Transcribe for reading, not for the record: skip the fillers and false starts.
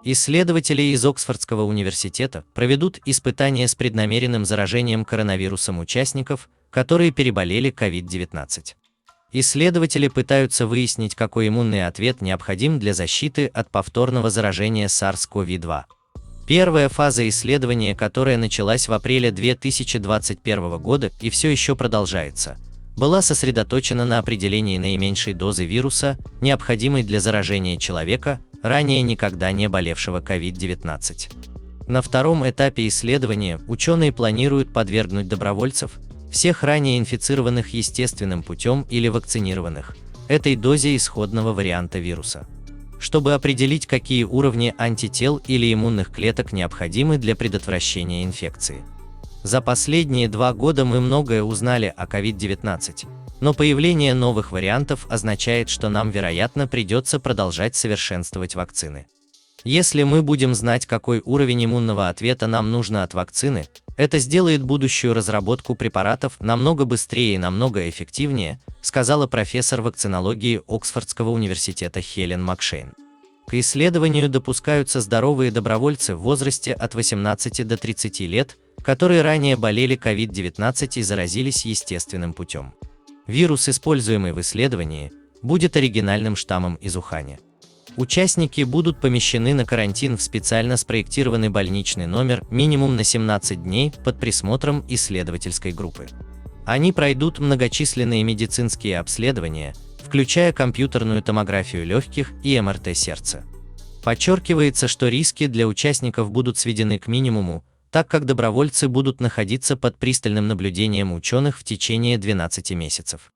Исследователи из Оксфордского университета проведут испытания с преднамеренным заражением коронавирусом участников, которые переболели COVID-19. Исследователи пытаются выяснить, какой иммунный ответ необходим для защиты от повторного заражения SARS-CoV-2. Первая фаза исследования, которая началась в апреле 2021 года и все еще продолжается, была сосредоточена на определении наименьшей дозы вируса, необходимой для заражения человека, ранее никогда не болевшего COVID-19. На втором этапе исследования ученые планируют подвергнуть добровольцев, всех ранее инфицированных естественным путем или вакцинированных, этой дозе исходного варианта вируса, чтобы определить, какие уровни антител или иммунных клеток необходимы для предотвращения инфекции. За последние 2 года мы многое узнали о COVID-19, но появление новых вариантов означает, что нам, вероятно, придется продолжать совершенствовать вакцины. Если мы будем знать, какой уровень иммунного ответа нам нужно от вакцины, это сделает будущую разработку препаратов намного быстрее и намного эффективнее, сказала профессор вакцинологии Оксфордского университета Хелен Макшейн. К исследованию допускаются здоровые добровольцы в возрасте от 18 до 30 лет, которые ранее болели COVID-19 и заразились естественным путем. Вирус, используемый в исследовании, будет оригинальным штаммом из Уханя. Участники будут помещены на карантин в специально спроектированный больничный номер минимум на 17 дней под присмотром исследовательской группы. Они пройдут многочисленные медицинские обследования, включая компьютерную томографию легких и МРТ сердца. Подчеркивается, что риски для участников будут сведены к минимуму, так как добровольцы будут находиться под пристальным наблюдением ученых в течение 12 месяцев.